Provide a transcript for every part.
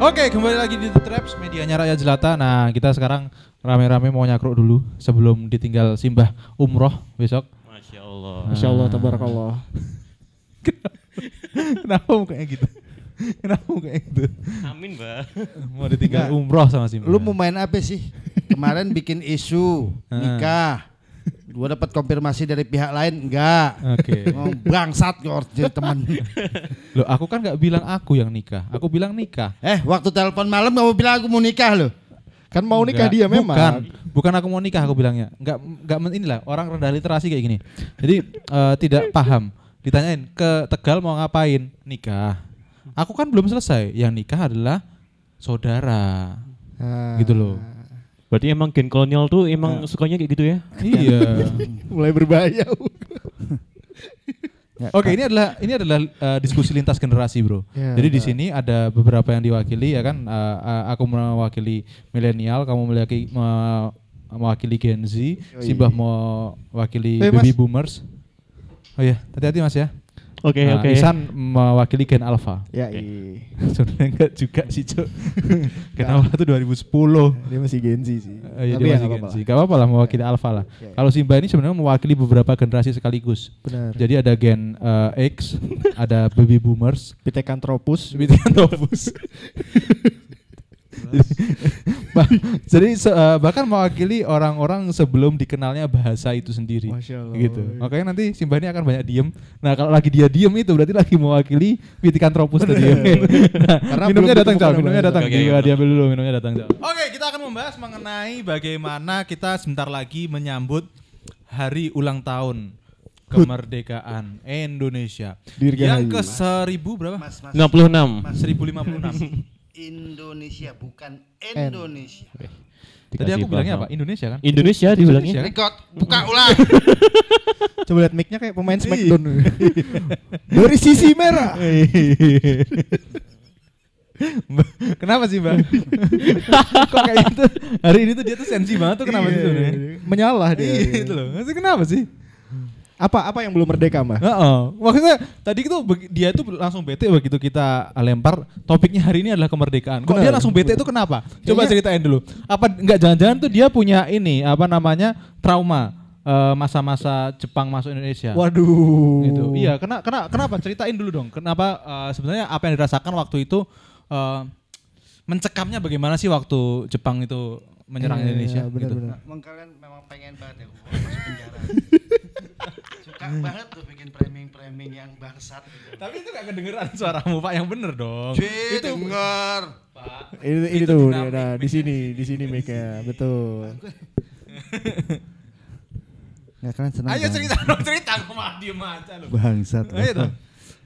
Oke, kembali lagi di The Traps, medianya rakyat jelata. Nah, kita sekarang rame-rame mau nyakruk dulu sebelum ditinggal simbah umroh besok. Masya Allah. Masya Allah, tabarakallah. Kenapa mukanya gitu? Kenapa mukanya gitu? Amin, Mbak. Mau ditinggal umroh sama simbah. Lu mau main apa sih? Kemarin bikin isu nikah. Gua dapat konfirmasi dari pihak lain enggak. Oke. Ngomong bangsat kok jadi teman. Loh, aku kan nggak bilang aku yang nikah. Aku bilang nikah. Waktu telepon malam kamu bilang aku mau nikah loh. Kan mau nikah Enggak, dia memang. Bukan aku mau nikah, aku bilangnya. Enggak inilah orang rendah literasi kayak gini. Jadi tidak paham. Ditanyain ke Tegal mau ngapain? Nikah. Aku kan belum selesai. Yang nikah adalah saudara. Gitu loh. Berarti emang gen kolonial tuh emang sukanya kayak gitu ya? Iya. Mulai berbahaya. Oke, ini adalah diskusi lintas generasi, Bro. Ya, Jadi di sini ada beberapa yang diwakili ya kan. Aku mewakili milenial, kamu mewakili Gen Z, Simbah mewakili baby boomers. Oh iya, hati-hati Mas ya. Oke. Isan mewakili Gen Alpha. Ya, Sebenarnya enggak juga sih, Cuk. Gen Alpha itu 2010. dia masih Gen Z sih. Iya, Tapi dia ya masih nggak Gen Z. apa-apa. Gak apa-apa lah mewakili Alpha lah. Ya. Kalau Simbah ini sebenarnya mewakili beberapa generasi sekaligus. Benar. Jadi ada Gen X, ada baby boomers, Pithecanthropus. Pithecanthropus. Jadi bahkan mewakili orang-orang sebelum dikenalnya bahasa itu sendiri. Masya Allah. Gitu. Makanya nanti Simbah ini akan banyak diem. Nah kalau lagi dia diem itu berarti lagi mewakili Pithecanthropus tadi. Nah, Karena minumnya belum datang ditemukan Cal, minumnya bahasa. datang. Oke, Juga oke. diambil dulu minumnya datang Cal. Oke, kita akan membahas mengenai bagaimana kita sebentar lagi menyambut hari ulang tahun kemerdekaan Indonesia. Dirgahayu. Yang ke 1000 berapa? Mas 66. 1056. Indonesia bukan Indonesia. Tadi aku bilangnya apa? Indonesia kan? Indonesia dibilangnya. Record buka ulang. Coba lihat mic-nya kayak pemain Smackdown. Dari sisi merah. Kenapa sih Bang? Kok kayak gitu? Hari ini tuh dia tuh sensi banget tuh kenapa sih sebenarnya? Menyalah dia. Iya itu loh. Maksudnya kenapa sih? Apa yang belum merdeka, Mbak? Maksudnya tadi itu dia tuh langsung bete begitu kita lempar topiknya hari ini adalah kemerdekaan. Kok Benar. dia langsung bete itu kenapa? Coba ceritain dulu. Apa enggak jangan-jangan tuh dia punya ini apa namanya trauma masa-masa Jepang masuk Indonesia. Waduh. Gitu. Iya, kenapa? Ceritain dulu dong. Kenapa sebenarnya apa yang dirasakan waktu itu mencekamnya bagaimana sih waktu Jepang itu menyerang Indonesia gitu. Benar-benar. Kalian memang pengen banget ya gua masuk penjara. Suka banget tuh bikin framing yang bangsat gitu. Tapi itu gak kedengeran suaramu Pak, yang bener dong. Itu denger. Ini Itu tuh, dinamik nah di sini mic-nya, betul. Ya kalian senang. Ayo cerita dong, cerita kok malah diem aja lu. Bangsat. Ayo dong.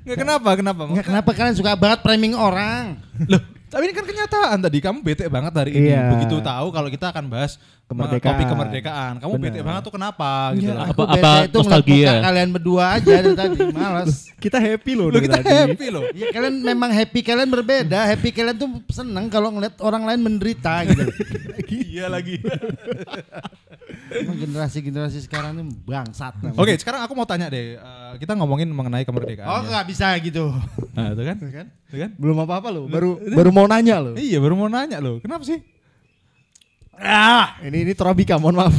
Nggak kenapa? Kenapa kalian suka banget framing orang? Loh, tapi ini kan kenyataan tadi kamu bete banget hari ini. Iya. Begitu tahu kalau kita akan bahas Kemerdekaan. topik kemerdekaan. Kamu bete Benar. banget tuh kenapa gitu loh. Aku Apa bete itu ngeliat nostalgia? muka kalian berdua aja dari tadi, malas. Kita happy loh Loh dari kita tadi. happy loh. Ya kalian memang happy, kalian berbeda. Happy kalian tuh seneng kalau ngeliat orang lain menderita gitu. Iya lagi. Emang generasi sekarang ini bangsat. namanya. Oke, sekarang aku mau tanya deh. Kita ngomongin mengenai kemerdekaan. Oh nggak bisa gitu. Nah, itu kan? Itu kan? Belum apa-apa loh, baru mau nanya loh. Iya, baru mau nanya loh. Kenapa sih? Ini Torabika, mohon maaf.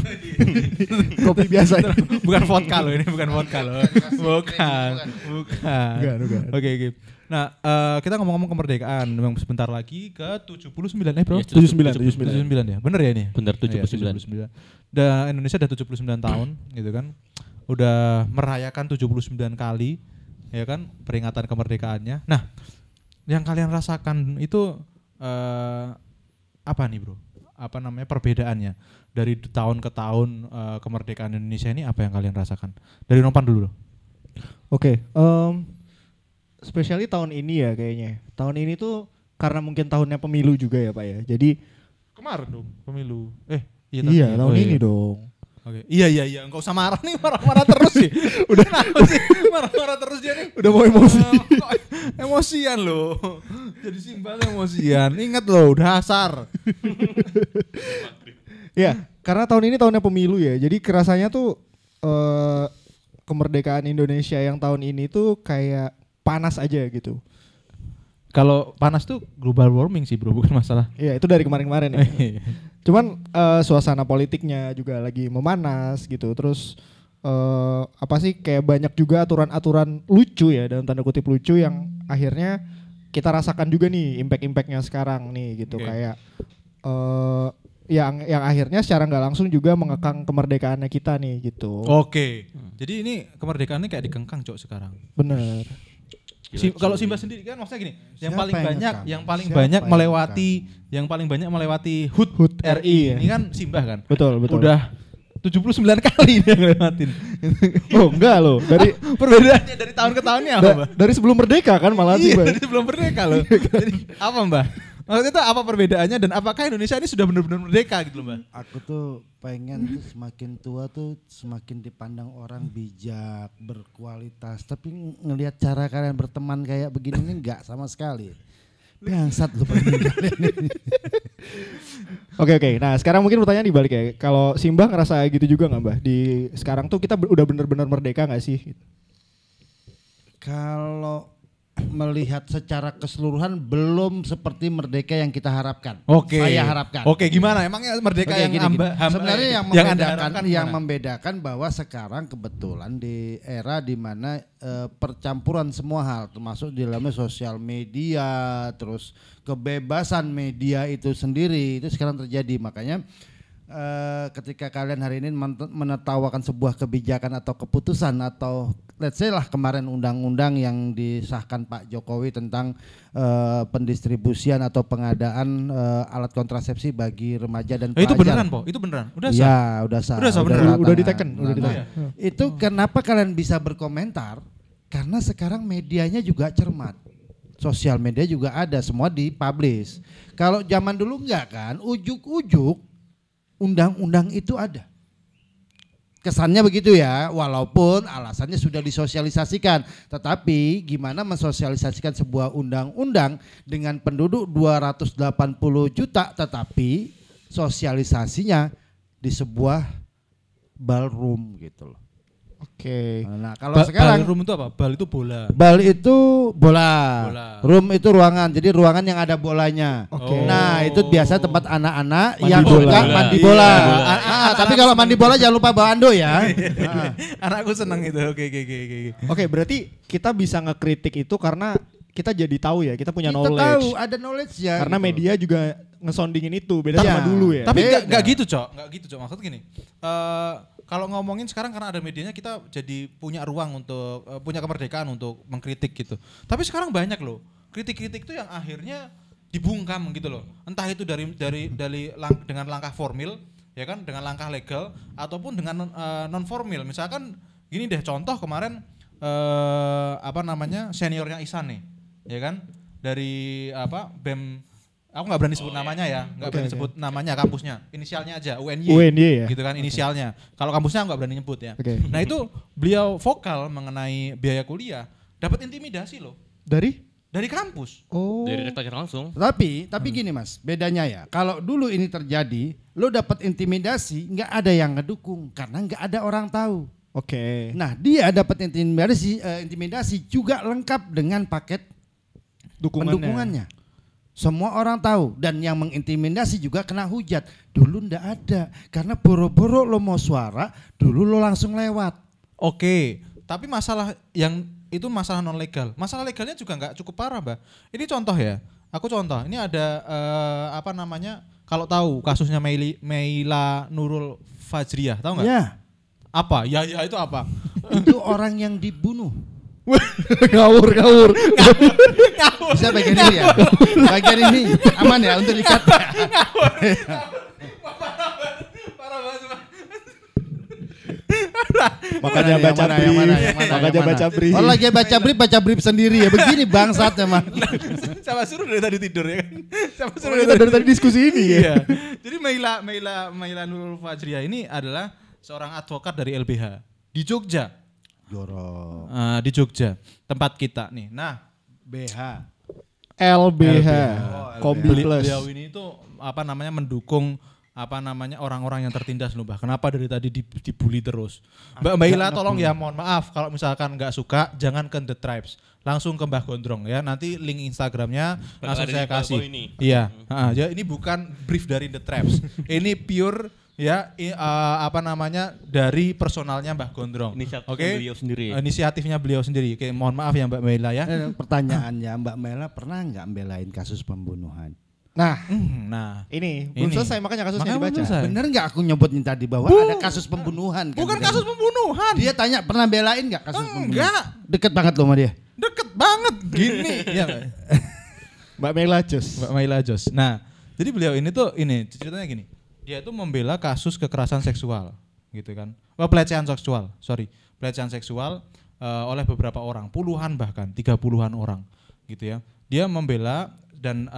Kopi biasa. Bukan vodka loh, ini bukan vodka loh. Bukan. Bukan. Oke. Nah, kita ngomong-ngomong kemerdekaan, memang sebentar lagi ke 79 Bro. Yes, 79 ya. Bener ya ini? Bener, 79. Iya, 79. Dan Indonesia udah 79 tahun gitu kan. Udah merayakan 79 kali ya kan peringatan kemerdekaannya. Nah, yang kalian rasakan itu apa nih, Bro? Apa namanya perbedaannya dari tahun ke tahun kemerdekaan Indonesia ini apa yang kalian rasakan? Dari Nopan dulu loh. Oke, especially tahun ini ya kayaknya. Tahun ini tuh karena mungkin tahunnya pemilu juga ya Pak ya. Jadi Kemarin dong pemilu. iya tahun ini dong. Oke. Iya. Enggak usah marah nih, marah-marah terus sih. Udah kenapa sih? Marah-marah terus dia nih. Udah mau emosi. Kok emosian loh. Jadi Simbah emosian. Ingat loh, dasar. Ya, karena tahun ini tahunnya pemilu ya. Jadi kerasanya tuh kemerdekaan Indonesia yang tahun ini tuh kayak panas aja gitu. Kalau panas tuh global warming sih bro, bukan masalah. Iya, itu dari kemarin-kemarin ya. Cuman suasana politiknya juga lagi memanas gitu. Terus apa sih kayak banyak juga aturan-aturan lucu ya, dalam tanda kutip lucu yang akhirnya kita rasakan juga nih impact-impactnya sekarang nih gitu. Oke. Kayak yang akhirnya secara nggak langsung juga mengekang kemerdekaannya kita nih gitu. Oke. Jadi ini kemerdekaannya kayak dikengkang cok sekarang. Bener. Kalau Simba sendiri kan maksudnya gini, yang Siapa paling yang banyak ngekang? yang paling Siapa banyak yang melewati HUT HUT RI. ya. Ini kan Simba kan. Betul. Udah 79 kali dia ngelewatin. Oh enggak loh, dari Perbedaannya dari tahun ke tahunnya apa, Mbak? dari sebelum merdeka kan malah sih, Iya, Mbak. dari sebelum merdeka loh. Jadi apa, Mbak? Maksudnya itu apa perbedaannya dan apakah Indonesia ini sudah benar-benar merdeka gitu loh, Mbak? Aku tuh pengen tuh semakin tua tuh semakin dipandang orang bijak, berkualitas. Tapi ngelihat cara kalian berteman kayak begini ini enggak sama sekali. Bangsat lu kalian ini. Oke. Nah, sekarang mungkin pertanyaan dibalik ya. Kalau Simba ngerasa gitu juga nggak, Mbak? Di sekarang tuh kita udah benar-benar merdeka nggak sih? Kalau melihat secara keseluruhan belum seperti merdeka yang kita harapkan. Oke. Saya harapkan. Oke, gimana? Emangnya merdeka Oke, yang gini. Sebenarnya yang Anda membedakan harapkan yang gimana? membedakan bahwa sekarang kebetulan di era di mana percampuran semua hal termasuk di dalamnya sosial media, terus kebebasan media itu sendiri itu sekarang terjadi. Makanya ketika kalian hari ini menertawakan sebuah kebijakan atau keputusan atau let's say lah kemarin undang-undang yang disahkan Pak Jokowi tentang pendistribusian atau pengadaan alat kontrasepsi bagi remaja dan pelajar. Itu beneran, Po? Itu beneran? Udah sah? Ya, udah sah. Udah sah, beneran? tanda Udah tangan. diteken, udah diteken. Nah, itu kenapa kalian bisa berkomentar? Karena sekarang medianya juga cermat. Sosial media juga ada, semua dipublish. Kalau zaman dulu enggak kan, ujuk-ujuk undang-undang itu ada. Kesannya begitu ya, walaupun alasannya sudah disosialisasikan. Tetapi gimana mensosialisasikan sebuah undang-undang dengan penduduk 280 juta tetapi sosialisasinya di sebuah ballroom gitu loh. Oke. Nah, kalau sekarang ballroom itu apa? Bal itu bola. bal itu bola. Room itu ruangan. Jadi ruangan yang ada bolanya. Oke. Nah, itu biasa tempat anak-anak Mandi yang bola. suka Iya, mandi bola. mandi bola. Tapi kalau mandi bola jangan lupa bawa ando ya. Anakku seneng itu. Oke. Oke, berarti kita bisa ngekritik itu karena kita jadi tahu ya, kita punya Kita knowledge. tahu ada knowledge ya. Karena gitu. media juga ngesondingin itu, beda Iya. sama dulu ya. Tapi Beda. nggak gitu, Cok. Nggak gitu, Cok. Maksud gini. Kalau ngomongin sekarang karena ada medianya kita jadi punya ruang untuk punya kemerdekaan untuk mengkritik gitu. Tapi sekarang banyak loh kritik-kritik itu yang akhirnya dibungkam gitu loh. Entah itu dengan langkah formil, ya kan, dengan langkah legal ataupun dengan non formil. Misalkan gini deh, contoh kemarin seniornya Ihsan nih, ya kan, dari BEM. Aku nggak berani sebut namanya ya, nggak berani sebut namanya kampusnya, inisialnya aja UNY, UNY ya? gitu kan inisialnya. Kalau kampusnya aku nggak berani nyebut ya. Oke. Nah itu beliau vokal mengenai biaya kuliah, dapat intimidasi loh dari kampus. Oh. Dari rektor langsung. Tapi gini Mas, bedanya ya. Kalau dulu ini terjadi, lo dapat intimidasi, nggak ada yang ngedukung karena nggak ada orang tahu. Oke. Nah, dia dapat intimidasi juga lengkap dengan paket pendukungannya. Semua orang tahu dan yang mengintimidasi juga kena hujat. Dulu ndak ada karena boro-boro lo mau suara, dulu lo langsung lewat. Oke, tapi masalah yang itu masalah non legal. Masalah legalnya juga nggak cukup parah, Mbak. Ini contoh ya. Aku contoh. Ini ada kalau tahu kasusnya Meila Nurul Fajriah, tahu nggak? Ya, Apa? Ya itu apa? itu orang yang dibunuh. Ngawur. Bisa bagian ini ya. Bagian ini aman ya untuk dikat. Parah banget, Pak. Makanya Yang baca mana, brief. yang mana, yang mana, Makanya yang mana? baca brief. Oh lagi baca brief sendiri ya. Begini bangsat emang. Siapa suruh dari tadi tidur ya kan? Siapa suruh Kita dari tadi diskusi ini ya. Iya. Jadi Meila Nurul Fajriah ini adalah seorang advokat dari LBH di Jogja. Jorok. Di Jogja, tempat kita nih. Nah, LBH. LBH. Kombi Plus. beliau ini itu mendukung apa namanya orang-orang yang tertindas loh Mbak. Kenapa dari tadi dibully terus? Mbak Ila tolong ya, mohon maaf kalau misalkan nggak suka jangan ke The Tribes, langsung ke Mbah Gondrong ya. Nanti link Instagramnya langsung saya kasih. Iya, ya ini bukan brief dari The Tribes, ini pure ya apa namanya dari personalnya Mbah Gondrong. Beliau sendiri. Inisiatifnya beliau sendiri. Oke, mohon maaf ya Mbak Ila ya. Pertanyaannya Mbak Mela pernah nggak belain kasus pembunuhan? Nah, ini belum Ini. selesai makanya kasusnya Makanya belum dibaca. selesai. Bener nggak aku nyebutin tadi bahwa ada kasus pembunuhan? Kan? Bukan kasus pembunuhan. Dia tanya pernah belain nggak kasus pembunuhan? Enggak. Deket banget loh sama dia. Deket banget gini. Ya, Mbak Mela Jos. Mbak Maila Jos. Nah, jadi beliau ini tuh ceritanya gini. Dia itu membela kasus kekerasan seksual, gitu kan. Pelecehan seksual, pelecehan seksual oleh beberapa orang, puluhan bahkan 30-an orang, gitu ya. Dia membela dan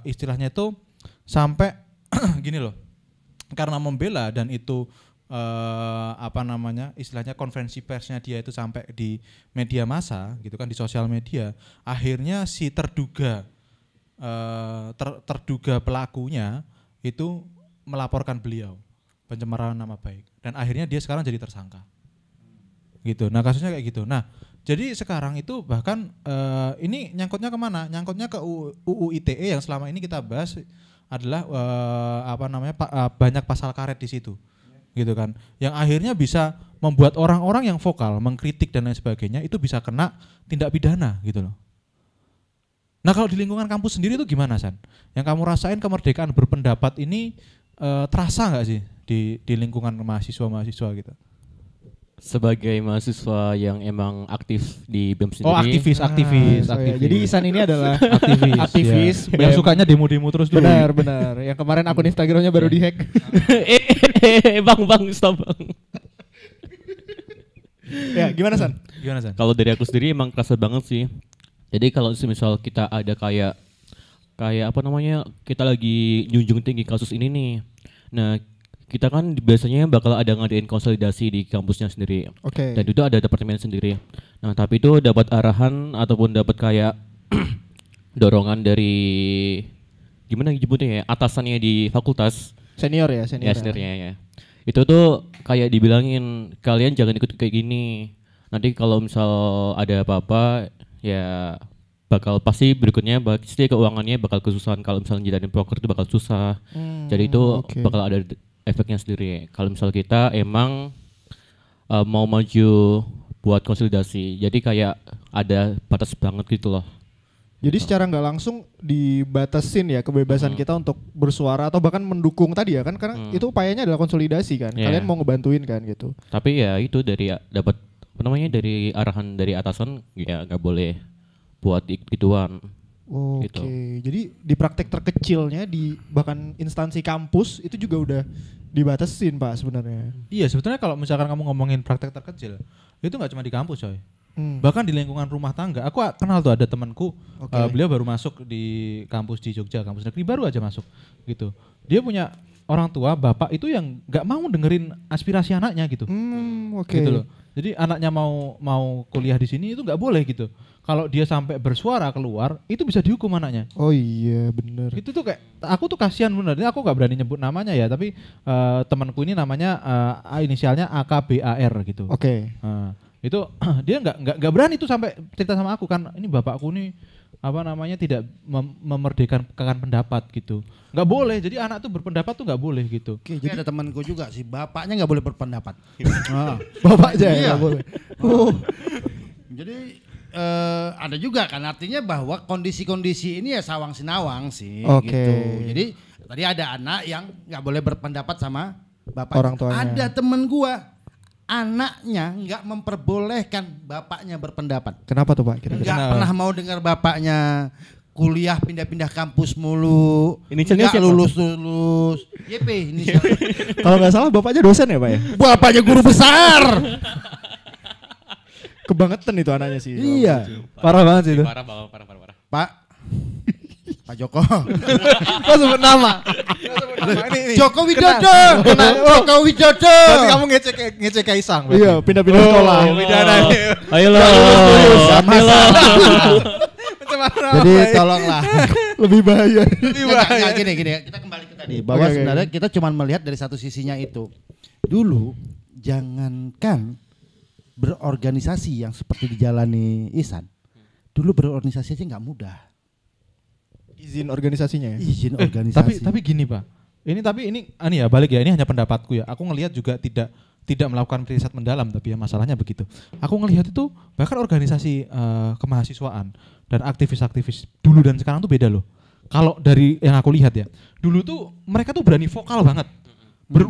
istilahnya itu sampai gini loh. Karena membela dan itu apa namanya? Istilahnya konferensi persnya dia itu sampai di media massa, gitu kan, di sosial media. Akhirnya si terduga pelakunya itu melaporkan beliau pencemaran nama baik dan akhirnya dia sekarang jadi tersangka gitu. Nah kasusnya kayak gitu. Nah jadi sekarang itu bahkan ini nyangkutnya kemana? Nyangkutnya ke UU ITE yang selama ini kita bahas adalah apa namanya banyak pasal karet di situ gitu kan, yang akhirnya bisa membuat orang-orang yang vokal mengkritik dan lain sebagainya itu bisa kena tindak pidana gitu loh. Nah kalau di lingkungan kampus sendiri itu gimana San? Yang kamu rasain kemerdekaan berpendapat ini terasa nggak sih di lingkungan mahasiswa gitu? Sebagai mahasiswa yang emang aktif di BEM sendiri. Oh aktivis. Ya. Jadi Isan ini adalah aktivis ya. Yang sukanya demo-demo terus dulu. Benar. Yang kemarin akun Instagramnya baru dihack. Bang, stop bang. Ya gimana San? Kalau dari aku sendiri emang kerasa banget sih. Jadi kalau misal kita ada kayak apa namanya, kita lagi junjung tinggi kasus ini nih. Nah, kita kan biasanya bakal ada ngadain konsolidasi di kampusnya sendiri. Oke. Dan itu ada departemen sendiri. Nah, tapi itu dapat arahan ataupun dapat kayak dorongan dari gimana nyebutnya ya, atasannya di fakultas. Senior ya. Ya, seniornya ya. Itu tuh kayak dibilangin, kalian jangan ikut kayak gini. Nanti kalau misal ada apa-apa ya bakal pasti berikutnya pasti keuangannya bakal kesusahan. Kalau misalnya jadiin proker itu bakal susah. Jadi itu bakal ada efeknya sendiri. Kalau misal kita emang mau maju buat konsolidasi, jadi kayak ada batas banget gitu loh. Jadi secara nggak langsung dibatasin ya kebebasan kita untuk bersuara atau bahkan mendukung tadi ya kan, karena itu upayanya adalah konsolidasi kan. Kalian mau ngebantuin kan gitu. Tapi ya itu dari dapat apa namanya, dari arahan dari atasan ya nggak boleh buat gituan. Oke, jadi di praktek terkecilnya di bahkan instansi kampus itu juga udah dibatasin Pak sebenarnya. Iya sebetulnya kalau misalkan kamu ngomongin praktek terkecil itu nggak cuma di kampus coy. Bahkan di lingkungan rumah tangga. Aku kenal tuh ada temanku, beliau baru masuk di kampus di Jogja, kampus negeri baru aja masuk gitu. Dia punya orang tua, bapak itu yang nggak mau dengerin aspirasi anaknya gitu. Gitu loh. Jadi anaknya mau kuliah di sini itu nggak boleh gitu. Kalau dia sampai bersuara keluar, itu bisa dihukum anaknya. Oh iya benar. Itu tuh kayak aku tuh kasihan bener. Ini aku nggak berani nyebut namanya ya, tapi temanku ini namanya inisialnya AKBAR gitu. Oke. Itu dia nggak berani tuh sampai cerita sama aku kan, ini bapakku nih apa namanya tidak memerdekakan pendapat gitu. Nggak boleh. Jadi anak tuh berpendapat tuh nggak boleh gitu. Oke, jadi ada temanku juga sih, bapaknya nggak boleh berpendapat. Bapak aja ya Iya. nggak boleh. Jadi ada juga kan, artinya bahwa kondisi-kondisi ini ya sawang sinawang sih. Oke. Gitu. Jadi tadi ada anak yang nggak boleh berpendapat sama bapak. Orang tuanya. Ada temen gua, anaknya nggak memperbolehkan bapaknya berpendapat. Kenapa tuh Pak? Kira-kira? Nggak pernah mau dengar bapaknya. Kuliah pindah-pindah kampus mulu. Inisialnya nggak siapa? lulus. YP inisial. Kalau nggak salah bapaknya dosen ya Pak ya? Bapaknya guru besar. Kebangetan itu anaknya sih. Iya. Parah banget sih itu. Parah. Pak Joko. Kok sebut nama? Ini. Joko Widodo. Joko Widodo. Berarti kamu ngecek Kaisang. berarti? Iya, pindah-pindah sekolah. Pidana. Ayolah. Jadi tolonglah. Lebih bahaya. Nggak, gini. Kita kembali ke tadi. tadi bahwa Oke. sebenarnya kita cuma melihat dari satu sisinya itu. Dulu jangankan berorganisasi yang seperti dijalani Ihsan. Dulu berorganisasi aja nggak mudah. Izin organisasinya ya. Izin organisasi. Tapi gini Pak, ini ya balik ya, ini hanya pendapatku ya. Aku ngelihat juga tidak melakukan riset mendalam, tapi ya masalahnya begitu. Aku ngelihat itu bahkan organisasi kemahasiswaan dan aktivis-aktivis dulu dan sekarang tuh beda loh. Kalau dari yang aku lihat ya, dulu tuh mereka tuh berani vokal banget,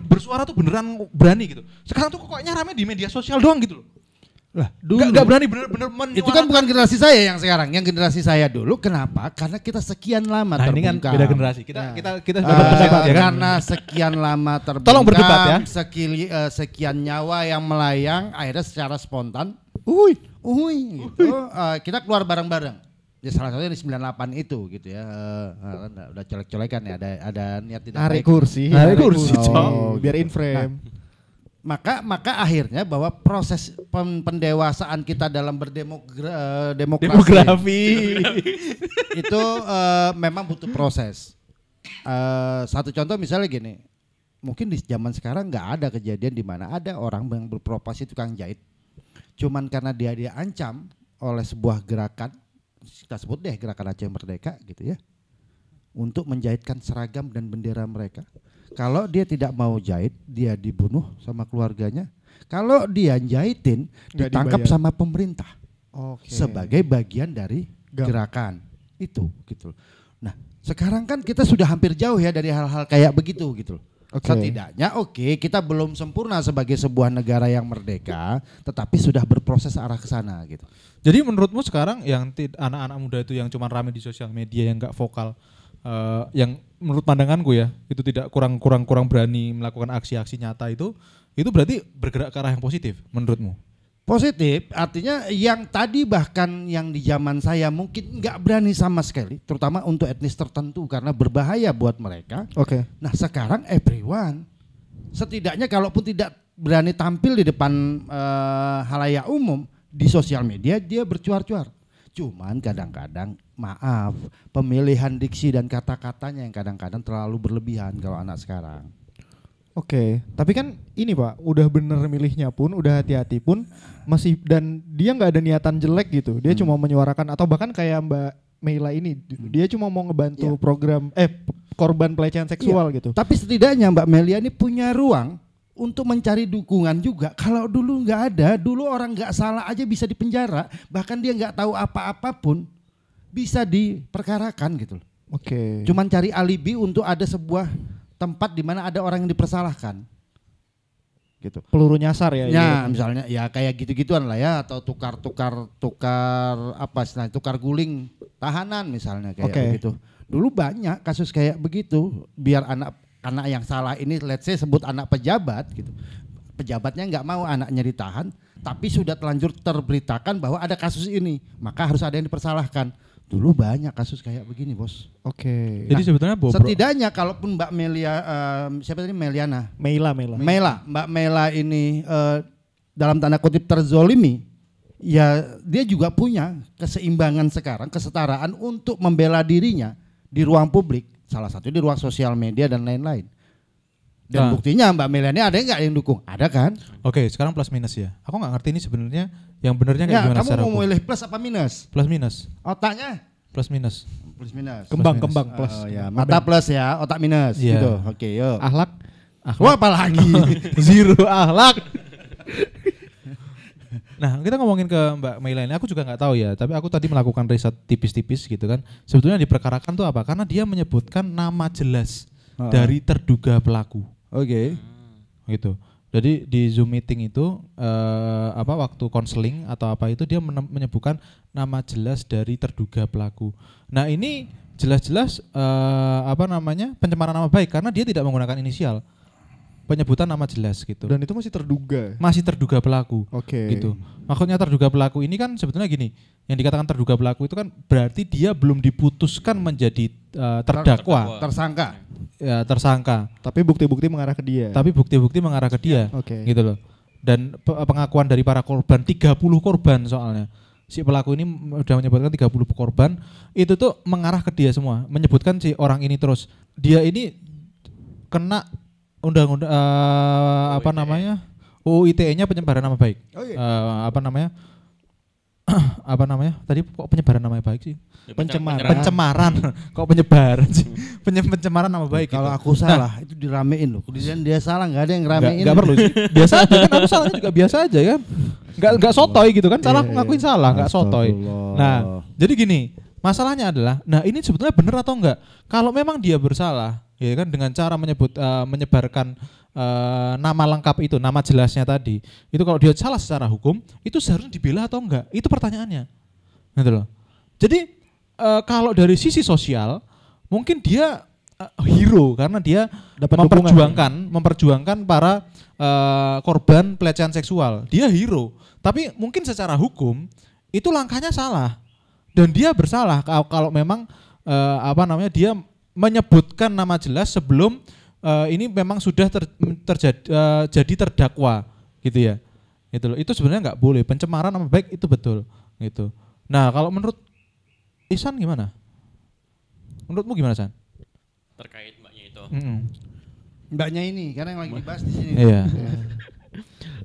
bersuara tuh beneran berani gitu. Sekarang tuh koknya rame di media sosial doang gitu loh. Lah, dulu Gak berani bener-bener itu kan bukan generasi saya yang sekarang. Yang generasi saya dulu kenapa? Karena kita sekian lama Nah ini kan terbungkam. beda generasi. Kita Nah. sudah berpendapat ya kan. Karena sekian lama terbungkam, Tolong berdebat ya. Sekian nyawa yang melayang, akhirnya secara spontan, gitu, kita keluar bareng-bareng. Ya salah satunya di 98 itu gitu ya. Udah colek-colekan ya, ada niat tidak Narik baik. kursi. Narik kursi, Oh, Cok. biar in frame. Maka akhirnya bahwa proses pendewasaan kita dalam berdemokrasi Demografi. itu memang butuh proses. Satu contoh misalnya gini, mungkin di zaman sekarang nggak ada kejadian di mana ada orang yang berprofesi tukang jahit, cuman karena dia diancam oleh sebuah gerakan, kita sebut deh gerakan Aceh Merdeka gitu ya, untuk menjahitkan seragam dan bendera mereka. Kalau dia tidak mau jahit, dia dibunuh sama keluarganya. Kalau dia jahitin, Nggak ditangkap dibayar. sama pemerintah Oke. sebagai bagian dari Gam. gerakan itu gitu. Nah, sekarang kan kita sudah hampir jauh ya dari hal-hal kayak begitu gitu. Oke. Setidaknya kita belum sempurna sebagai sebuah negara yang merdeka, tetapi sudah berproses arah ke sana gitu. Jadi menurutmu sekarang yang anak-anak muda itu yang cuma rame di sosial media yang nggak vokal, yang menurut pandanganku ya itu tidak kurang berani melakukan aksi-aksi nyata itu berarti bergerak ke arah yang positif menurutmu? Positif artinya yang tadi bahkan yang di zaman saya mungkin nggak berani sama sekali, terutama untuk etnis tertentu karena berbahaya buat mereka. Oke. Nah sekarang everyone, setidaknya kalaupun tidak berani tampil di depan halayak umum, di sosial media dia bercuar-cuar. Cuman kadang-kadang maaf, pemilihan diksi dan kata-katanya yang kadang-kadang terlalu berlebihan kalau anak sekarang. Oke, tapi kan ini Pak, udah bener milihnya pun, udah hati-hati pun masih, dan dia nggak ada niatan jelek gitu. Dia cuma menyuarakan, atau bahkan kayak Mbak Meila ini, dia cuma mau ngebantu Iya. program korban pelecehan seksual gitu. Tapi setidaknya Mbak Melia ini punya ruang untuk mencari dukungan juga. Kalau dulu nggak ada, dulu orang nggak salah aja bisa dipenjara, bahkan dia nggak tahu apa-apa pun bisa diperkarakan gitu. Oke. Cuman cari alibi untuk ada sebuah tempat di mana ada orang yang dipersalahkan. Gitu. Peluru nyasar ya. Ya, ini. misalnya ya kayak gitu-gituan lah ya, atau tukar apa istilahnya, tukar guling tahanan misalnya kayak Oke. begitu. Dulu banyak kasus kayak begitu, biar anak yang salah ini let's say sebut anak pejabat gitu. Pejabatnya nggak mau anaknya ditahan, tapi sudah terlanjur terberitakan bahwa ada kasus ini, maka harus ada yang dipersalahkan. Dulu banyak kasus kayak begini, Bos. Oke. Jadi sebetulnya Setidaknya kalaupun Mbak Melia, siapa tadi Meliana? Meila. Mbak Mela ini dalam tanda kutip terzolimi, ya dia juga punya keseimbangan sekarang, kesetaraan untuk membela dirinya di ruang publik, salah satu di ruang sosial media dan lain-lain. Dan Nah. buktinya Mbak Mela ini ada nggak yang dukung? Ada kan? Oke, sekarang plus minus ya. Aku nggak ngerti ini sebenarnya yang benernya kayak Ya, gimana kamu secara mau hukum. milih plus apa minus? Plus minus, Otaknya plus minus. plus minus. Kembang minus. plus. Oh, ya. Mata plus ya, otak minus Iya. gitu. Oke, yuk. Akhlak. Wah, apa lagi? Zero akhlak. Nah, kita ngomongin ke Mbak Meila ini, aku juga nggak tahu ya, tapi aku tadi melakukan riset tipis-tipis gitu kan. Sebetulnya diperkarakan tuh apa? Karena dia menyebutkan nama jelas dari terduga pelaku. Oke. Gitu. Jadi di Zoom meeting itu waktu konseling atau apa itu dia menyebutkan nama jelas dari terduga pelaku. Nah, ini jelas-jelas pencemaran nama baik karena dia tidak menggunakan inisial. Penyebutan nama jelas gitu. Dan itu masih terduga. Masih terduga pelaku. Oke. Gitu. Maksudnya terduga pelaku ini kan sebetulnya gini, yang dikatakan terduga pelaku itu kan berarti dia belum diputuskan menjadi terdakwa, Tersangka. ya tersangka. Tapi bukti-bukti mengarah ke dia. Tapi bukti-bukti mengarah ke dia. Oke. Gitu loh. Dan pengakuan dari para korban, 30 korban soalnya. Si pelaku ini sudah menyebutkan 30 korban, itu tuh mengarah ke dia semua, menyebutkan si orang ini terus. Dia ini kena undang-undang apa namanya? UU ITE-nya penyebaran nama baik. Oh iya. Apa namanya? Apa namanya? Tadi kok penyebaran nama baik sih? Pencemaran. Kok penyebaran sih? Pencemaran nama baik. Kalau gitu. aku salah itu diramein loh. Kemudian dia salah nggak ada yang ngeramein. Nggak perlu sih. Biasa aja kan, aku salahnya juga biasa aja kan. Nggak sotoy gitu kan. Salah aku ngakuin salah, nggak sotoy. Nah, jadi gini, masalahnya adalah, nah ini sebetulnya benar atau enggak? Kalau memang dia bersalah, ya kan, dengan cara menyebarkan nama lengkap itu, nama jelasnya tadi, itu kalau dia salah secara hukum, itu seharusnya dibela atau enggak? Itu pertanyaannya, gitu loh. Jadi kalau dari sisi sosial, mungkin dia hero karena dia Dapat memperjuangkan para korban pelecehan seksual. Dia hero, tapi mungkin secara hukum itu langkahnya salah dan dia bersalah kalau memang dia menyebutkan nama jelas sebelum ini memang sudah jadi terdakwa gitu ya. Gitu loh. Itu sebenarnya nggak boleh. Pencemaran nama baik itu betul gitu. Nah, kalau menurut Ihsan gimana? Menurutmu gimana, San? Terkait mbaknya itu. Mbaknya ini karena yang lagi dibahas di sini. Iya.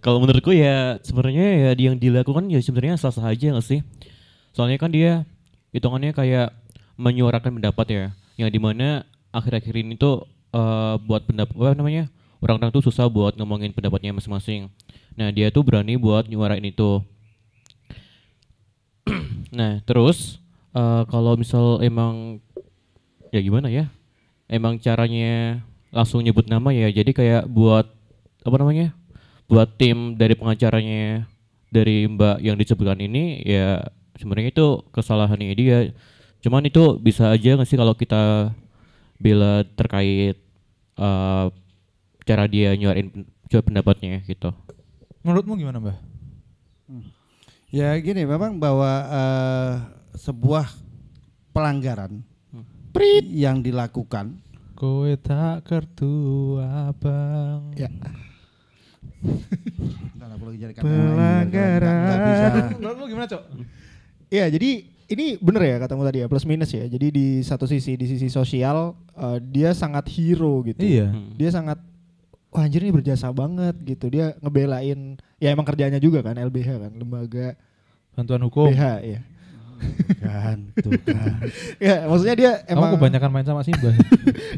Kalau menurutku ya sebenarnya ya yang dilakukan ya sebenarnya sah-sah aja nggak sih? Soalnya kan dia hitungannya kayak menyuarakan pendapat ya, yang dimana akhir-akhir ini tuh buat pendapat apa namanya, orang-orang tuh susah buat ngomongin pendapatnya masing-masing. Nah dia tuh berani buat nyuarain itu. Nah terus kalau misal emang ya gimana ya, emang caranya langsung nyebut nama ya, jadi kayak buat apa namanya, buat tim dari pengacaranya dari Mbak yang disebutkan ini ya sebenarnya itu kesalahannya dia. Cuman itu bisa aja nggak sih kalau kita bela terkait cara dia nyuarin pendapatnya gitu. Menurutmu gimana, Mbak? Ya gini, memang bahwa sebuah pelanggaran yang dilakukan. Kowe tak kertu abang. Ya. Pelanggaran. Menurutmu gimana, Cok? Iya, jadi ini bener ya katamu tadi ya, plus minus ya. Jadi di satu sisi, di sisi sosial dia sangat hero gitu. Iya. Dia sangat, wah anjir ini berjasa banget gitu. Dia ngebelain, ya emang kerjanya juga kan, LBH kan, lembaga Bantuan hukum. BH ya. Kan, tuh kan. Ya maksudnya dia emang Kamu kebanyakan main sama Simba.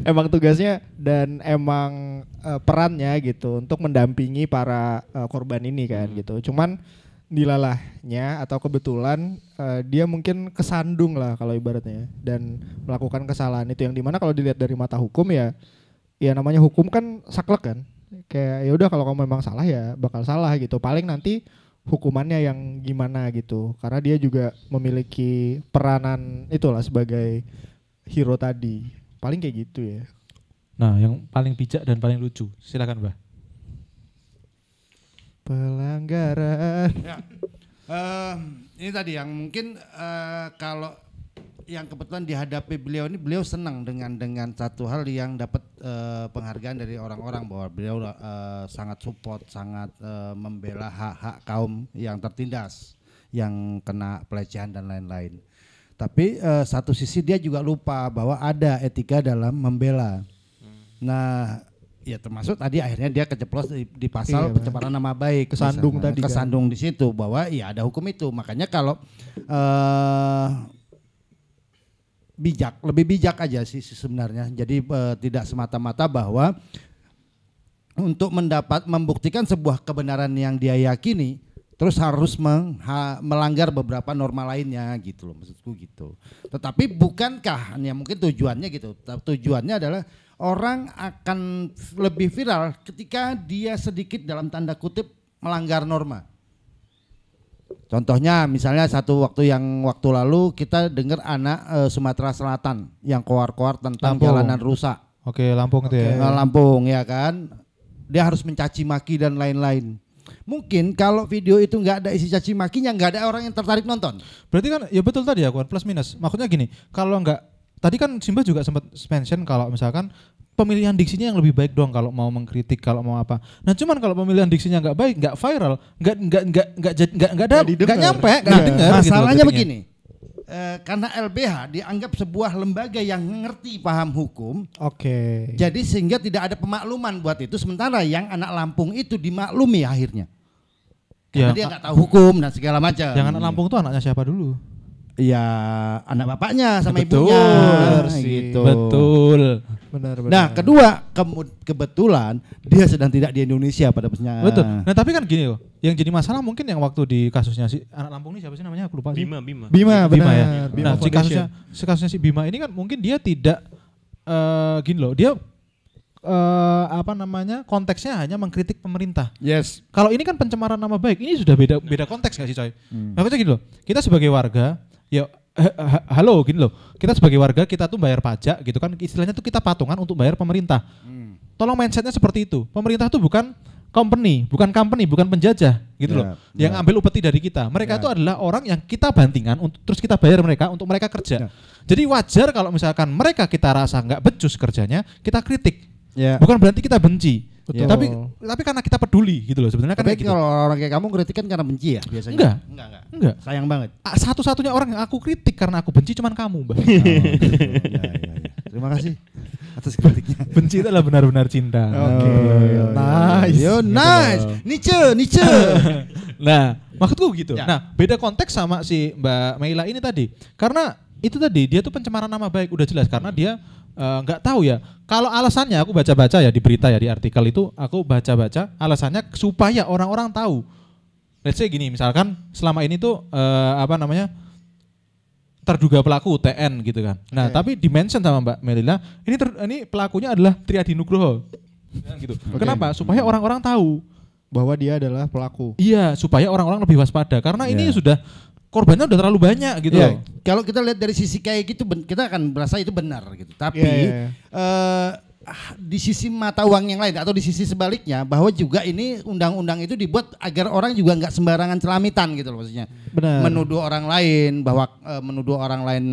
emang tugasnya dan emang perannya gitu untuk mendampingi para korban ini kan gitu. Cuman dilalahnya atau kebetulan dia mungkin kesandung lah kalau ibaratnya dan melakukan kesalahan itu, yang dimana kalau dilihat dari mata hukum ya namanya hukum kan saklek kan, kayak ya udah kalau kamu memang salah ya bakal salah gitu, paling nanti hukumannya yang gimana gitu, karena dia juga memiliki peranan itulah sebagai hero tadi, paling kayak gitu ya. Nah, yang paling bijak dan paling lucu, silakan, Mbak. Pelanggaran. Ya. Ini tadi yang mungkin kalau yang kebetulan dihadapi beliau ini, beliau senang dengan satu hal yang dapat penghargaan dari orang-orang bahwa beliau sangat support, sangat membela hak-hak kaum yang tertindas, yang kena pelecehan dan lain-lain. Tapi satu sisi dia juga lupa bahwa ada etika dalam membela. Nah, ya termasuk tadi akhirnya dia keceplos di pasal pencemaran nama baik, kesandung misalnya. tadi Kesandung kan di situ bahwa ya ada hukum itu. Makanya kalau lebih bijak aja sih sebenarnya. Jadi tidak semata-mata bahwa untuk membuktikan sebuah kebenaran yang dia yakini terus harus melanggar beberapa norma lainnya gitu loh, maksudku gitu. Tetapi bukankah ya mungkin tujuannya gitu. Tujuannya adalah orang akan lebih viral ketika dia sedikit dalam tanda kutip melanggar norma. Contohnya misalnya waktu lalu kita dengar anak Sumatera Selatan yang koar-koar tentang Lampung. jalanan rusak. Oke, Lampung itu ya. Lampung ya kan. Dia harus mencaci maki dan lain-lain. Mungkin kalau video itu nggak ada isi caci makinya, nggak ada orang yang tertarik nonton. Berarti kan ya betul tadi ya, plus minus. Maksudnya gini, kalau nggak, tadi kan Simba juga sempat mention kalau misalkan pemilihan diksinya yang lebih baik dong kalau mau mengkritik, kalau mau apa. Nah cuman kalau pemilihan diksinya nggak baik, nggak viral, nggak nyampe, nggak didengar. Masalahnya gitu begini, karena LBH dianggap sebuah lembaga yang ngerti paham hukum, Oke. jadi sehingga tidak ada pemakluman buat itu. Sementara yang anak Lampung itu dimaklumi akhirnya, karena Ya, dia nggak tahu hukum dan segala macam. Yang anak Lampung tuh anaknya siapa dulu? Ya anak bapaknya sama Betul ibunya, sih. gitu. Betul. Benar. Nah kedua kebetulan dia sedang tidak di Indonesia pada posnya. Betul. Nah, tapi kan gini loh. Yang jadi masalah mungkin yang waktu di kasusnya si anak Lampung ini siapa sih namanya? Aku lupa sih. Bima. Bima, Bima benar. ya. Bima Nah, Foundation. kasusnya si Bima ini kan mungkin dia tidak gini loh. Dia konteksnya hanya mengkritik pemerintah. Yes. Kalau ini kan pencemaran nama baik, ini sudah beda konteks nggak sih coy? Maksudnya gini loh, kita sebagai warga, ya halo gini loh, kita sebagai warga kita tuh bayar pajak gitu kan, istilahnya tuh kita patungan untuk bayar pemerintah. Tolong mindsetnya seperti itu. Pemerintah tuh bukan company, bukan penjajah gitu loh, yang ambil upeti dari kita. Mereka itu adalah orang yang kita bantingan untuk terus kita bayar mereka untuk mereka kerja. Jadi wajar kalau misalkan mereka kita rasa nggak becus kerjanya, kita kritik. Bukan berarti kita benci. Betul. Tapi karena kita peduli gitu loh sebenarnya kan Tapi kayak gitu. kalau orang kayak kamu kritik kan karena benci ya biasanya? Enggak. Sayang banget. Satu-satunya orang yang aku kritik karena aku benci cuman kamu, Mbak. Ya. Terima kasih atas kritiknya. Benci itu adalah benar-benar cinta. Oke. Nice. Yo nice. Nietzsche. Nah, maksudku gitu. Ya. Nah, beda konteks sama si Mbak Meila ini tadi. Karena itu tadi dia tuh pencemaran nama baik udah jelas karena dia nggak tahu ya. Kalau alasannya aku baca-baca ya di berita ya di artikel itu aku baca-baca alasannya supaya orang-orang tahu. Let's say gini, misalkan selama ini tuh terduga pelaku TN gitu kan. Nah, tapi dimention sama Mbak Melila, ini pelakunya adalah Triadi Nugroho. Gitu. Kenapa? Supaya orang-orang tahu Bahwa dia adalah pelaku. iya, supaya orang-orang lebih waspada karena ini sudah korbannya udah terlalu banyak gitu loh. Kalau kita lihat dari sisi kayak gitu kita akan merasa itu benar gitu. Tapi di sisi mata uang yang lain atau di sisi sebaliknya bahwa juga ini undang-undang itu dibuat agar orang juga nggak sembarangan celamitan gitu loh maksudnya. Benar. Menuduh orang lain bahwa menuduh orang lain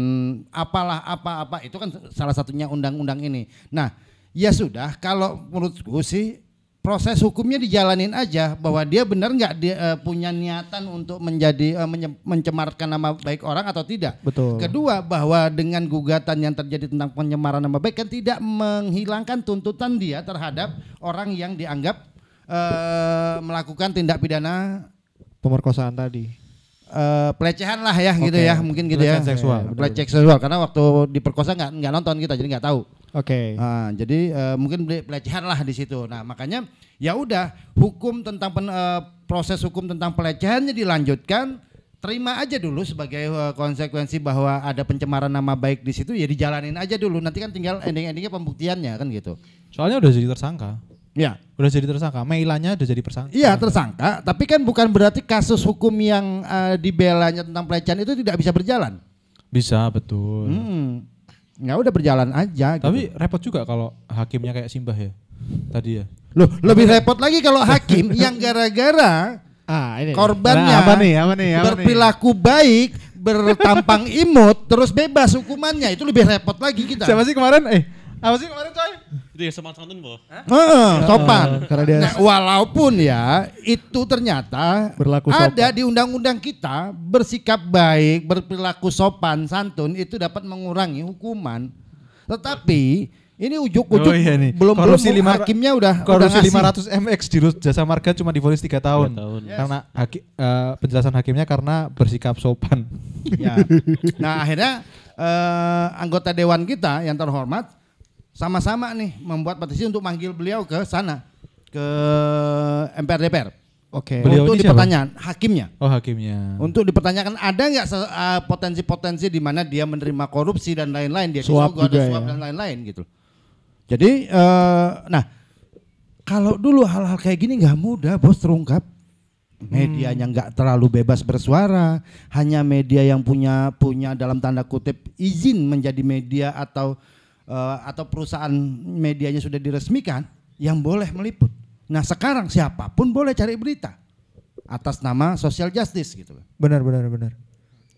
apa itu kan salah satunya undang-undang ini. Nah, ya sudah kalau menurutku sih proses hukumnya dijalanin aja bahwa dia benar nggak punya niatan untuk mencemarkan nama baik orang atau tidak. Betul. Kedua bahwa dengan gugatan yang terjadi tentang pencemaran nama baik kan tidak menghilangkan tuntutan dia terhadap orang yang dianggap melakukan tindak pidana Pemerkosaan tadi. pelecehan lah ya gitu ya mungkin gitu ya. Pelecehan seksual. Pelecehan seksual karena waktu diperkosa nggak nonton kita jadi nggak tahu. Oke. Nah, jadi mungkin pelecehan lah di situ. Nah makanya ya udah hukum tentang proses hukum tentang pelecehannya dilanjutkan, terima aja dulu sebagai konsekuensi bahwa ada pencemaran nama baik di situ ya dijalanin aja dulu. Nanti kan tinggal ending-endingnya pembuktiannya kan gitu. Soalnya udah jadi tersangka. Ya. Udah jadi tersangka. Meilanya udah jadi tersangka. Iya tersangka, tapi kan bukan berarti kasus hukum yang dibelanya tentang pelecehan itu tidak bisa berjalan. Bisa, betul. Ya udah berjalan aja. Tapi gitu. repot juga kalau hakimnya kayak Simbah ya. Tadi ya. Loh, lebih repot lagi kalau hakim yang gara-gara Ini. korbannya Apa nih? berperilaku baik, bertampang imut, terus bebas hukumannya itu lebih repot lagi kita. Siapa sih kemarin? Apa sih kemarin coy? Itu ya sopan santun boh. Sopan. Karena dia Nah, walaupun ya itu ternyata Berlaku ada sopan. di undang-undang kita bersikap baik, berperilaku sopan, santun itu dapat mengurangi hukuman. Tetapi ini ujuk-ujuk belum korupsi hakimnya udah korupsi ngasih. 500 MX di Jasa Marga cuma divonis 3 tahun. 3 tahun. Karena penjelasan hakimnya karena bersikap sopan. Ya. Nah akhirnya anggota dewan kita yang terhormat sama-sama nih membuat petisi untuk manggil beliau ke sana ke MPR DPR. Oke. Beliau Untuk ini siapa? dipertanyakan hakimnya. Oh hakimnya. Untuk dipertanyakan ada nggak potensi-potensi di mana dia menerima korupsi dan lain-lain, dia Suap disogok, juga ada suap ya. dan lain-lain gitu. Jadi nah kalau dulu hal-hal kayak gini nggak mudah bos terungkap. Medianya nggak terlalu bebas bersuara, hanya media yang punya dalam tanda kutip izin menjadi media atau perusahaan medianya sudah diresmikan yang boleh meliput. Nah sekarang siapapun boleh cari berita atas nama social justice gitu. Benar.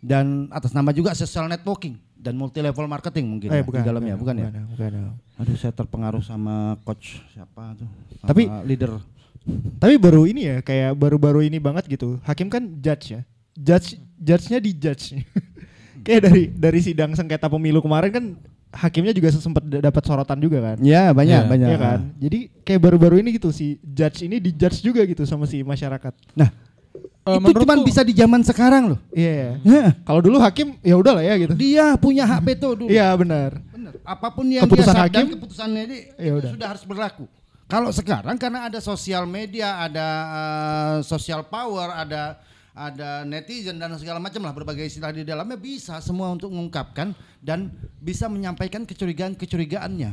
Dan atas nama juga social networking dan multi level marketing mungkin ya, di dalamnya bukan ya? Bukan. Aduh saya terpengaruh sama coach siapa tuh? Tapi- sama leader. Tapi baru ini ya, kayak baru-baru ini banget gitu. Hakim kan judge ya. Judge-nya di judge. Kayak dari sidang sengketa pemilu kemarin kan hakimnya juga sempat dapat sorotan juga kan. Ya banyak. Iya kan. Jadi kayak baru-baru ini gitu si judge ini dijudge juga gitu sama si masyarakat. Nah, itu cuma bisa di zaman sekarang loh. Iya. Kalau dulu hakim ya udahlah ya gitu. Dia punya hak veto dulu. Iya benar. Apapun yang Keputusan dia hakim, keputusannya ini ya udah. sudah harus berlaku. Kalau sekarang karena ada sosial media, ada social power, ada netizen dan segala macam lah berbagai istilah di dalamnya bisa semua untuk mengungkapkan dan bisa menyampaikan kecurigaannya.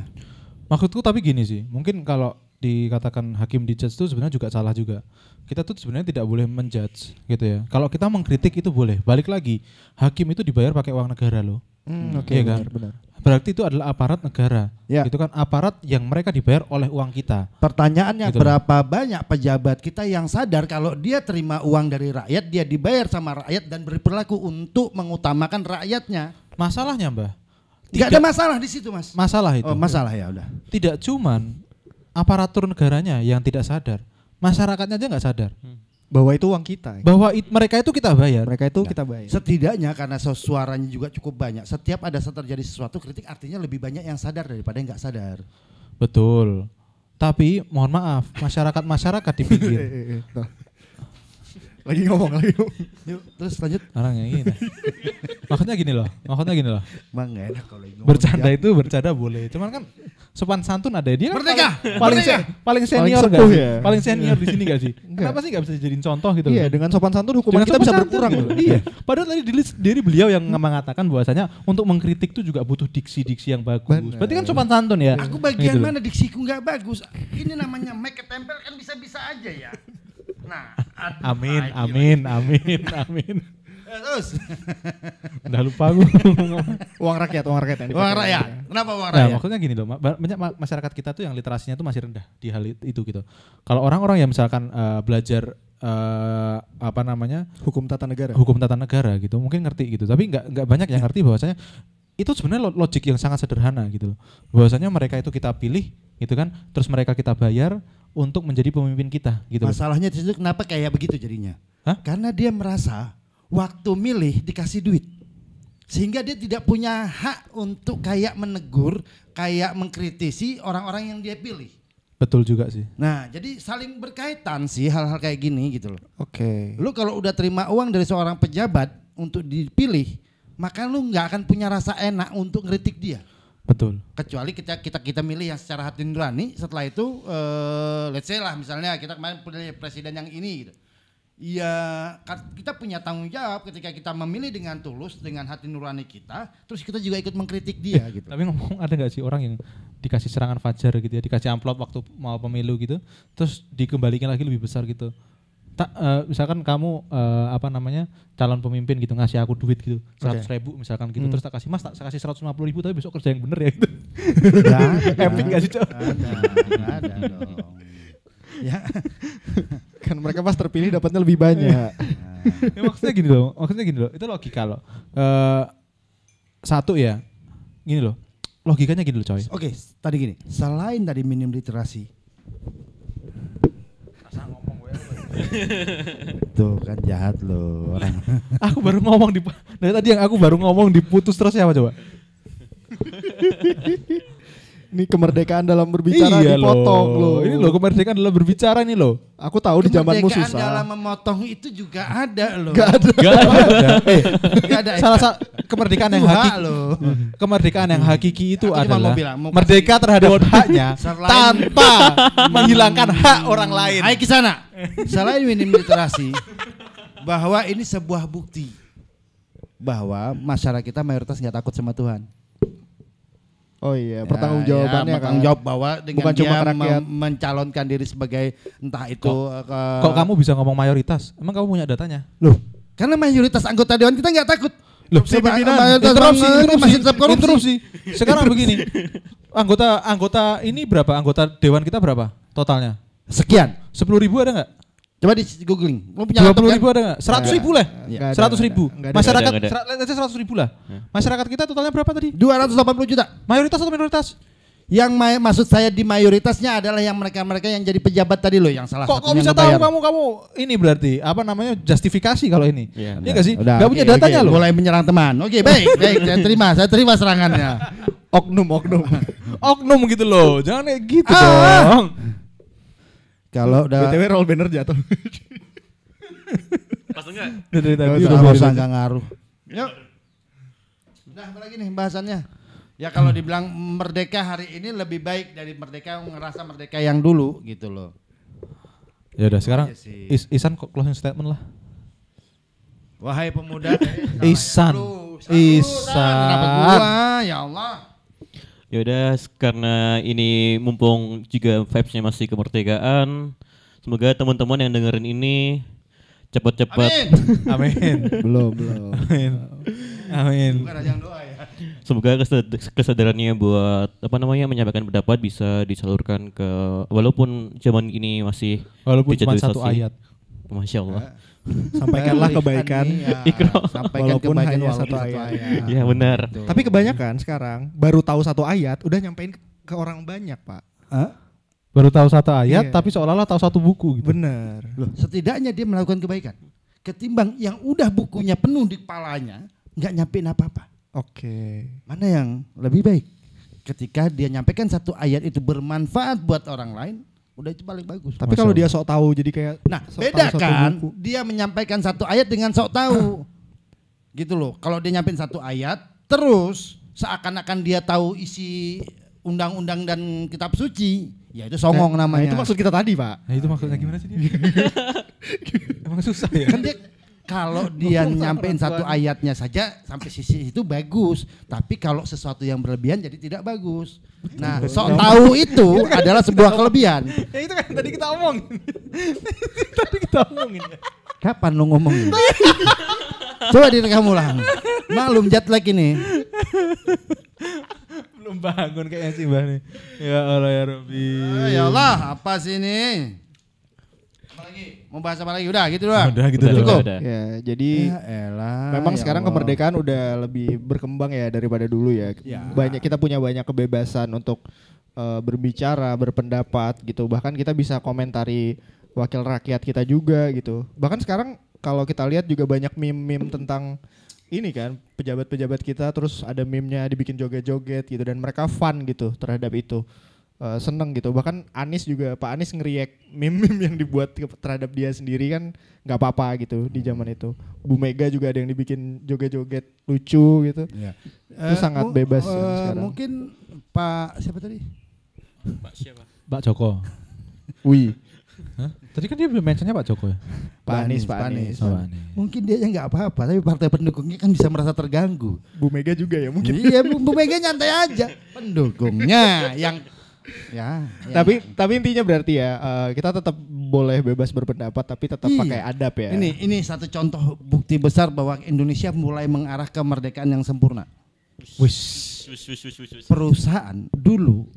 Maksudku tapi gini sih, mungkin kalau dikatakan hakim dijudge itu sebenarnya juga salah juga. Kita tuh sebenarnya tidak boleh menjudge gitu ya. Kalau kita mengkritik itu boleh. Balik lagi, hakim itu dibayar pakai uang negara loh. Oke, Iya kan? benar. Berarti itu adalah aparat negara. Ya. Itu kan aparat yang mereka dibayar oleh uang kita. Pertanyaannya Gitu loh. berapa banyak pejabat kita yang sadar kalau dia terima uang dari rakyat, dia dibayar sama rakyat dan berperilaku untuk mengutamakan rakyatnya. Masalahnya, Mbah, Tidak ada masalah di situ, Mas. masalah itu. Oh, masalah ya udah. Tidak cuman aparatur negaranya yang tidak sadar, masyarakatnya aja nggak sadar Bahwa itu uang kita. bahwa mereka itu kita bayar. Mereka itu kita bayar. Setidaknya karena suaranya juga cukup banyak. Setiap ada terjadi sesuatu kritik artinya lebih banyak yang sadar daripada yang nggak sadar. Betul. Tapi mohon maaf, masyarakat di pinggir. Lagi ngomong. Yuk, terus lanjut. Orang yang ini. Maksudnya gini loh. Bang, nggak enak kalau ngomong. Bercanda itu bercanda boleh. Cuman kan sopan santun ada dia kan Merdeka! paling senior Paling enggak sepuh sih? ya. Paling senior di sini enggak sih? Enggak. Kenapa sih enggak bisa jadiin contoh gitu Iya, loh? dengan sopan santun hukuman Dengan kita sopan bisa santun berkurang gitu. loh. Iya. Padahal tadi dari beliau yang mengatakan bahwasanya untuk mengkritik itu juga butuh diksi yang bagus. Benar. Berarti kan sopan santun ya. Aku bagian Gitu loh. mana diksiku nggak bagus. Ini namanya mic ketempel kan bisa-bisa aja ya. Nah, Amin. Terus Udah lupa gue. Uang rakyat yang dipakai. uang rakyat. Kenapa uang Nah, rakyat? maksudnya gini loh, banyak masyarakat kita tuh yang literasinya tuh masih rendah di hal itu gitu. Kalau orang-orang yang misalkan belajar Hukum tata negara. hukum tata negara gitu, mungkin ngerti gitu. Tapi nggak banyak yang ngerti bahwasanya itu sebenarnya logik yang sangat sederhana gitu loh. Bahwasanya mereka itu kita pilih gitu kan, terus mereka kita bayar untuk menjadi pemimpin kita gitu loh. Masalahnya di situ kenapa kayak begitu jadinya? Hah? Karena dia merasa waktu milih dikasih duit. Sehingga dia tidak punya hak untuk kayak menegur, kayak mengkritisi orang-orang yang dia pilih. Betul juga sih. Nah, jadi saling berkaitan sih hal-hal kayak gini gitu loh. Oke. Lu kalau udah terima uang dari seorang pejabat untuk dipilih, maka lu nggak akan punya rasa enak untuk ngeritik dia. Betul. Kecuali kita milih yang secara hati nurani, setelah itu let's say lah misalnya kita kemarin pilih presiden yang ini gitu. Ya kita punya tanggung jawab ketika kita memilih dengan tulus, dengan hati nurani kita, terus kita juga ikut mengkritik dia gitu. Tapi ngomong, ada nggak sih orang yang dikasih serangan fajar gitu ya, dikasih amplop waktu mau pemilu gitu, terus dikembalikan lagi lebih besar gitu. Misalkan kamu calon pemimpin gitu ngasih aku duit gitu 100.000 misalkan gitu, terus tak kasih mas, tak kasih 150.000 tapi besok kerja yang bener ya gitu. Epic gak sih Cok? Ada dong. Ya. Kan mereka pas terpilih dapatnya lebih banyak. Ya, maksudnya gini loh, itu logika loh. Satu ya, gini loh, logikanya gini loh coy. Oke, tadi gini, selain tadi minim literasi, tuh kan jahat loh orang. Aku baru ngomong dari tadi yang aku baru ngomong diputus terus siapa coba? Ini kemerdekaan dalam berbicara dipotong loh. Ini loh kemerdekaan dalam berbicara nih loh. Aku tahu di zamanmu Kemerdekaan susah. dalam memotong itu juga ada loh. Gak ada. Gak ada. Salah satu kemerdekaan yang Itu hak hakiki loh. Kemerdekaan yang hakiki itu Aku cuma adalah mau bilang, mau merdeka terhadap haknya Selain- tanpa menghilangkan hak orang lain. Ayo ke sana. Selain minim literasi, bahwa ini sebuah bukti bahwa masyarakat kita mayoritas nggak takut sama Tuhan. Oh iya, pertanggungjawabannya kan. Bertanggung jawab bahwa dengan Bukan dia cuma ke rakyat. mencalonkan diri sebagai entah itu Kok kamu bisa ngomong mayoritas? Emang kamu punya datanya? loh, karena mayoritas anggota dewan kita nggak takut. Loh, Mayoritas masih tetap korupsi. interupsi. Sekarang begini. Anggota ini berapa? Anggota dewan kita berapa totalnya? Sekian. 10.000 ada nggak? Coba di googling. Lu punya laptop 20.000 kan? ada nggak? 100.000 lah. Nggak ada, 100.000. nggak ada. Masyarakat Nggak ada. let's say 100.000 lah. Masyarakat kita totalnya berapa tadi? 280 juta. Mayoritas atau minoritas? Maksud saya di mayoritasnya adalah yang mereka-mereka yang jadi pejabat tadi loh yang salah Kok satunya bisa tahu ngebayar. kamu ini berarti apa namanya justifikasi kalau ini? Iya, Iya nggak sih? Udah, Nggak punya oke, datanya oke. loh. Mulai menyerang teman. Oke, baik, saya terima serangannya. Oknum. Oknum gitu loh. Jangan kayak gitu Ah. dong. Kalau udah BTW roll banner jatuh. Dari tadi nggak udah usah nggak ngaruh. Yuk. Udah apa lagi nih bahasannya? Ya kalau dibilang merdeka hari ini lebih baik dari merdeka ngerasa merdeka yang dulu gitu loh. Ya udah sekarang aja sih. Isan kok closing statement lah. Wahai pemuda, Ihsan. Ihsan. Kenapa gua? Ya Allah. Ya udah karena ini mumpung juga vibes-nya masih kemerdekaan, semoga teman-teman yang dengerin ini cepat-cepat Amin. Amin. Belum. Amin. Amin. Bukan aja yang doa ya. semoga kesadarannya buat menyampaikan pendapat bisa disalurkan ke walaupun zaman ini masih Walaupun cuma digitalisasi. satu ayat. Masya Allah. Sampaikanlah kebaikan. Ikro. Sampaikan Walaupun kebaikan hanya walaupun satu ayat. Iya benar. Tapi kebanyakan sekarang baru tahu satu ayat udah nyampein ke orang banyak, Pak. Baru tahu satu ayat Iya. tapi seolah-olah tahu satu buku gitu. Bener. Loh, setidaknya dia melakukan kebaikan. Ketimbang yang udah bukunya penuh di kepalanya, nggak nyampein apa-apa. Oke. Mana yang lebih baik? Ketika dia nyampaikan satu ayat itu bermanfaat buat orang lain, udah itu paling bagus. Tapi kalau dia sok tahu jadi kayak Nah, sok beda tahu satu kan? buku. Dia menyampaikan satu ayat dengan sok tahu. Gitu loh. Kalau dia nyampein satu ayat, terus seakan-akan dia tahu isi undang-undang dan kitab suci, ya itu songong Nah, namanya. itu maksud kita tadi, Pak. Nah, itu maksudnya gimana sih dia? Emang susah ya? Kan dia kalau dia nyampein satu ayatnya saja sampai sisi itu bagus, tapi kalau sesuatu yang berlebihan jadi tidak bagus. Nah, sok tahu itu adalah sebuah kelebihan. Ya itu kan tadi kita omongin. Kapan lu ngomong? Coba direkam ulang. Maklum jet lag ini. Belum bangun kayaknya sih Mbah nih. Ya Allah ya Rabbi. Ya Allah, apa sih ini? Apa lagi? Mau bahas apa lagi? Udah gitu doang. Udah gitu Udah, doang. udah. Ya, jadi Ya elah, memang ya sekarang Allah. kemerdekaan udah lebih berkembang ya daripada dulu ya. Ya. Kita punya banyak kebebasan untuk berbicara, berpendapat gitu. Bahkan kita bisa komentari wakil rakyat kita juga gitu. Bahkan sekarang kalau kita lihat juga banyak meme-meme tentang ini kan pejabat-pejabat kita, terus ada meme-nya dibikin joget-joget gitu dan mereka fun gitu terhadap itu. Seneng gitu. Bahkan Pak Anies nge-react meme-meme yang dibuat terhadap dia sendiri kan nggak apa-apa gitu di zaman itu. Bu Mega juga ada yang dibikin joget-joget lucu gitu. Ya. Itu sangat bebas ya sekarang. Mungkin Pak siapa tadi? Pak Joko. Wih, Hah? Tadi kan dia belum mentionnya Pak Joko ya? Pak Anies. Oh, Pak Anies. Mungkin dia nggak apa-apa, tapi partai pendukungnya kan bisa merasa terganggu. Bu Mega juga ya mungkin. Iya, Bu Mega nyantai aja. Pendukungnya yang ya. Tapi intinya berarti ya kita tetap boleh bebas berpendapat tapi tetap Iya. pakai adab ya. Ini satu contoh bukti besar bahwa Indonesia mulai mengarah ke kemerdekaan yang sempurna. Wis. Perusahaan dulu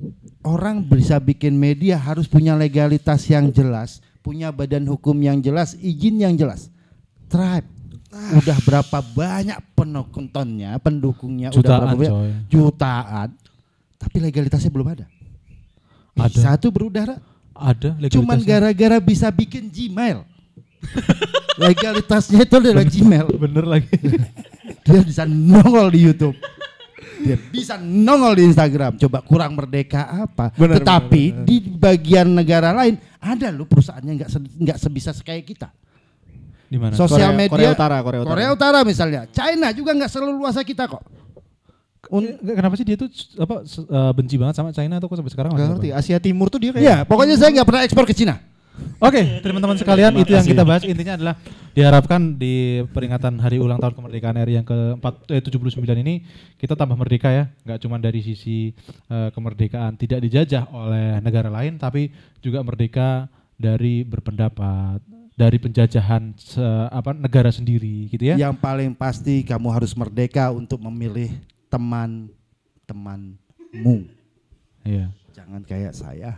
orang bisa bikin media harus punya legalitas yang jelas, punya badan hukum yang jelas, izin yang jelas. Tribe udah berapa banyak penontonnya, pendukungnya udah Jutaan, berapa banyak? coy. Jutaan. Tapi legalitasnya belum ada. Ada. Bisa tuh berudara. Ada Cuman legalitasnya. gara-gara bisa bikin Gmail. Legalitasnya itu adalah Gmail. Bener lagi. Dia bisa nongol di YouTube. Dia bisa nongol di Instagram. Coba kurang merdeka apa? Benar, Tetapi benar. di bagian negara lain ada loh perusahaannya nggak sebisa kayak kita. Di mana? Sosial media Korea Utara. misalnya. China juga nggak seleluasa kita kok. Kenapa sih dia tuh benci banget sama China tuh kok sampai sekarang? Nggak masih ngerti. apa? Asia Timur tuh dia kayak Iya, pokoknya saya nggak pernah ekspor ke Cina. Oke, teman-teman sekalian, itu yang kita bahas intinya adalah diharapkan di peringatan Hari Ulang Tahun Kemerdekaan RI yang ke-79 ini kita tambah merdeka ya, nggak cuma dari sisi kemerdekaan tidak dijajah oleh negara lain, tapi juga merdeka dari berpendapat, dari penjajahan negara sendiri, gitu ya. Yang paling pasti kamu harus merdeka untuk memilih teman-temanmu. Iya. Jangan kayak saya.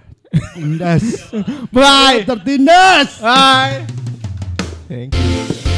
Tindas. Bye. Tertindas. Bye. thank you.